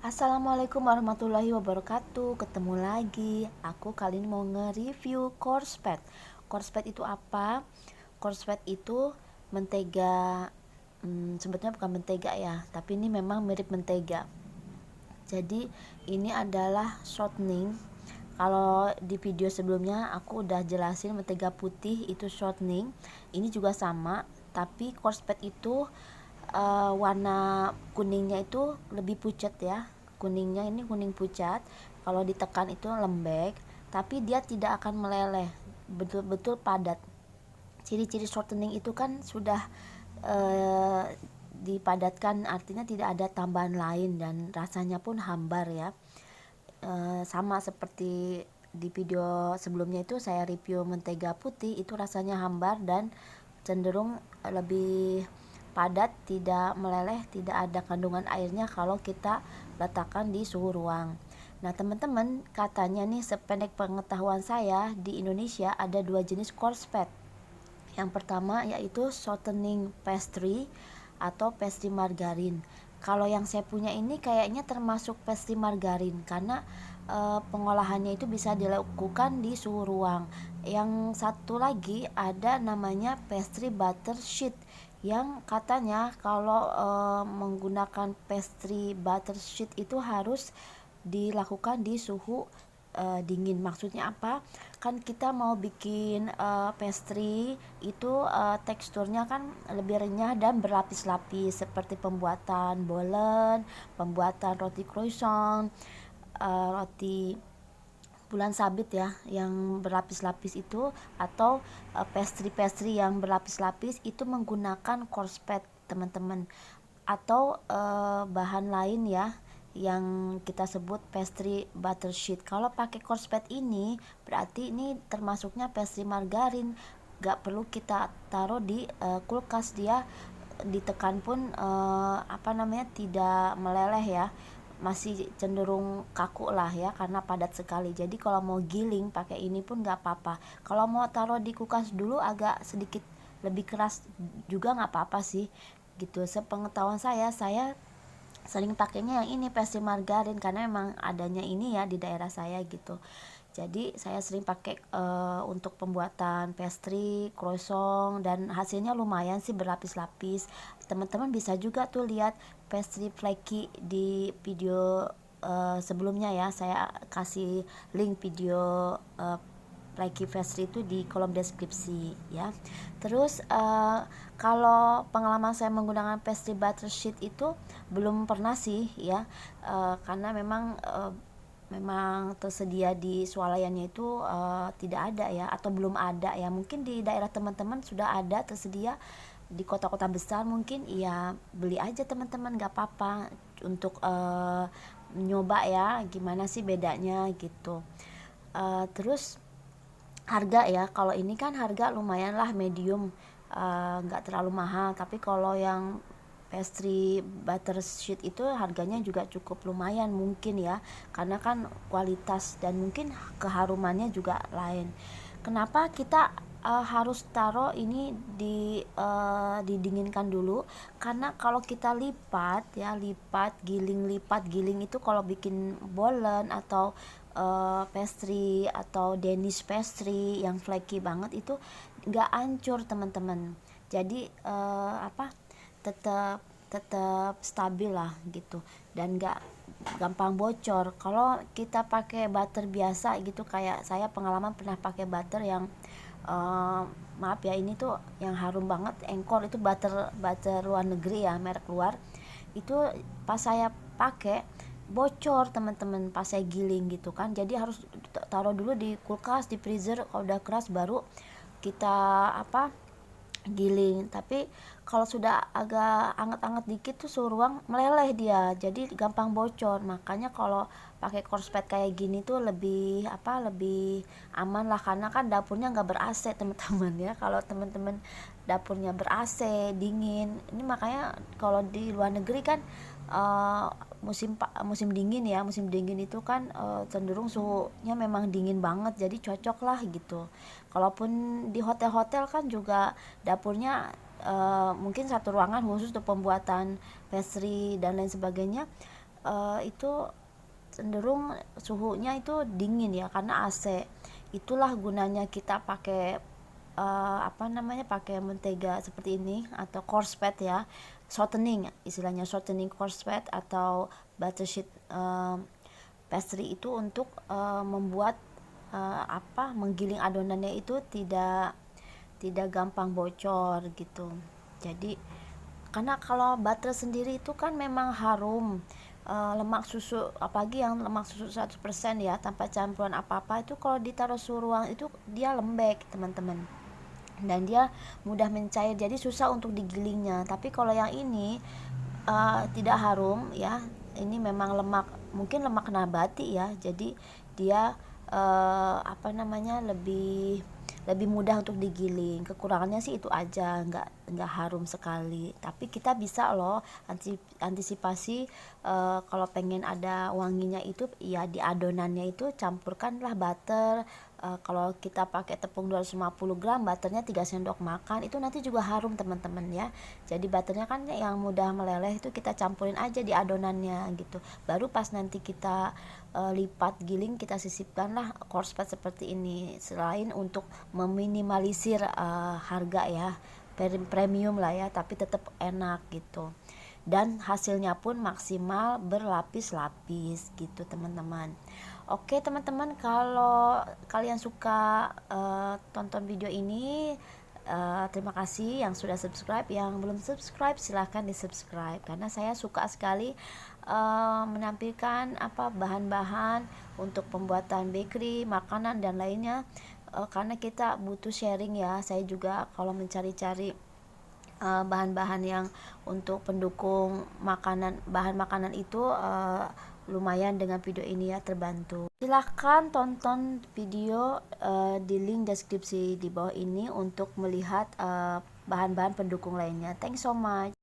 Assalamualaikum warahmatullahi wabarakatuh. Ketemu lagi. Aku kali ini mau nge-review Corspet. Corspet itu apa? Corspet itu mentega, sebetulnya bukan mentega ya, tapi ini memang mirip mentega. Jadi ini adalah shortening. Kalau di video sebelumnya aku udah jelasin mentega putih itu shortening. Ini juga sama, tapi Corspet itu warna kuningnya itu lebih pucat ya. Kuningnya ini kuning pucat. Kalau ditekan itu lembek, tapi dia tidak akan meleleh, betul-betul padat. Ciri-ciri shortening itu kan sudah eh, dipadatkan, artinya tidak ada tambahan lain dan rasanya pun hambar ya. Sama seperti di video sebelumnya itu saya review mentega putih, itu rasanya hambar dan cenderung lebih padat, tidak meleleh, tidak ada kandungan airnya kalau kita letakkan di suhu ruang. Nah teman-teman, katanya nih sependek pengetahuan saya di Indonesia ada dua jenis Corspet. Yang pertama yaitu shortening pastry atau pastry margarin. Kalau yang saya punya ini kayaknya termasuk pastry margarin karena pengolahannya itu bisa dilakukan di suhu ruang. Yang satu lagi ada namanya pastry butter sheet yang katanya kalau menggunakan pastry butter sheet itu harus dilakukan di suhu dingin. Maksudnya apa? Kan kita mau bikin pastry itu teksturnya kan lebih renyah dan berlapis-lapis seperti pembuatan bolen, pembuatan roti croissant, roti bulan sabit ya yang berlapis-lapis itu, atau pastry-pastry yang berlapis-lapis itu menggunakan Corspet teman-teman, atau bahan lain ya yang kita sebut pastry butter sheet. Kalau pakai Corspet ini berarti ini termasuknya pastry margarin, gak perlu kita taruh di kulkas, dia ditekan pun tidak meleleh ya, masih cenderung kaku lah ya karena padat sekali. Jadi kalau mau giling pakai ini pun gak apa-apa. Kalau mau taruh di kulkas dulu agak sedikit lebih keras juga nggak apa-apa sih gitu. Sepengetahuan saya sering pakainya yang ini pastry margarin karena memang adanya ini ya di daerah saya gitu. Jadi saya sering pakai untuk pembuatan pastry, croissant, dan hasilnya lumayan sih berlapis-lapis. Teman-teman bisa juga tuh lihat pastry flaky di video sebelumnya ya. Saya kasih link video Reiki Pastry itu di kolom deskripsi ya. Terus kalau pengalaman saya menggunakan pastry butter sheet itu belum pernah sih ya, karena memang tersedia di swalayannya itu tidak ada ya, atau belum ada ya. Mungkin di daerah teman-teman sudah ada tersedia, di kota-kota besar mungkin ya, beli aja teman-teman, gak apa-apa untuk nyoba ya gimana sih bedanya gitu. Terus harga ya, kalau ini kan harga lumayan lah, medium, nggak terlalu mahal. Tapi kalau yang pastry butter sheet itu harganya juga cukup lumayan mungkin ya, karena kan kualitas dan mungkin keharumannya juga lain. Kenapa kita harus taruh ini didinginkan dulu? Karena kalau kita lipat ya, lipat giling itu kalau bikin bolen atau pastry atau Danish pastry yang flaky banget itu nggak hancur teman-teman. Jadi tetap tetap stabil lah gitu dan nggak gampang bocor. Kalau kita pakai butter biasa gitu, kayak saya pengalaman pernah pakai butter yang maaf ya, ini tuh yang harum banget, Engkor itu butter butter luar negeri ya, merek luar. Itu pas saya pakai bocor teman-teman pas saya giling gitu kan. Jadi harus taruh dulu di kulkas, di freezer, kalau udah keras baru kita giling. Tapi kalau sudah agak anget-anget dikit tuh suhu ruang meleleh dia, jadi gampang bocor. Makanya kalau pakai Corspet kayak gini tuh lebih lebih aman lah, karena kan dapurnya nggak ber AC teman-teman ya. Kalau teman-teman dapurnya ber AC dingin ini, makanya kalau di luar negeri kan musim dingin ya, musim dingin itu kan cenderung suhunya memang dingin banget, jadi cocok lah gitu. Kalaupun di hotel-hotel kan juga dapurnya mungkin satu ruangan khusus untuk pembuatan pastry dan lain sebagainya, itu cenderung suhunya itu dingin ya, karena AC. Itulah gunanya kita pakai pakai mentega seperti ini atau coarse fat ya, shortening, istilahnya shortening coarse fat atau butter sheet pastry itu untuk membuat menggiling adonannya itu tidak gampang bocor gitu. Jadi karena kalau butter sendiri itu kan memang harum, lemak susu, apalagi yang lemak susu 100% ya, tanpa campuran apa-apa, itu kalau ditaruh suhu ruang itu dia lembek teman-teman, dan dia mudah mencair, jadi susah untuk digilingnya. Tapi kalau yang ini tidak harum ya, ini memang lemak, mungkin lemak nabati ya, jadi dia lebih mudah untuk digiling. Kekurangannya sih itu aja, nggak harum sekali. Tapi kita bisa loh antisipasi, kalau pengen ada wanginya itu ya di adonannya itu campurkanlah butter. Kalau kita pakai tepung 250 gram, butternya 3 sendok makan, itu nanti juga harum teman-teman ya. Jadi butternya kan yang mudah meleleh itu kita campurin aja di adonannya gitu. Baru pas nanti kita lipat giling, kita sisipkanlah coarse fat seperti ini. Selain untuk meminimalisir harga ya, premium lah ya, tapi tetap enak gitu, dan hasilnya pun maksimal berlapis-lapis gitu teman-teman. Oke teman-teman, kalau kalian suka tonton video ini, terima kasih yang sudah subscribe. Yang belum subscribe silahkan di subscribe, karena saya suka sekali menampilkan bahan-bahan untuk pembuatan bakery, makanan dan lainnya, karena kita butuh sharing ya. Saya juga kalau mencari-cari bahan-bahan yang untuk pendukung makanan, bahan makanan itu lumayan dengan video ini ya, terbantu. Silahkan tonton video di link deskripsi di bawah ini untuk melihat bahan-bahan pendukung lainnya. Thanks so much.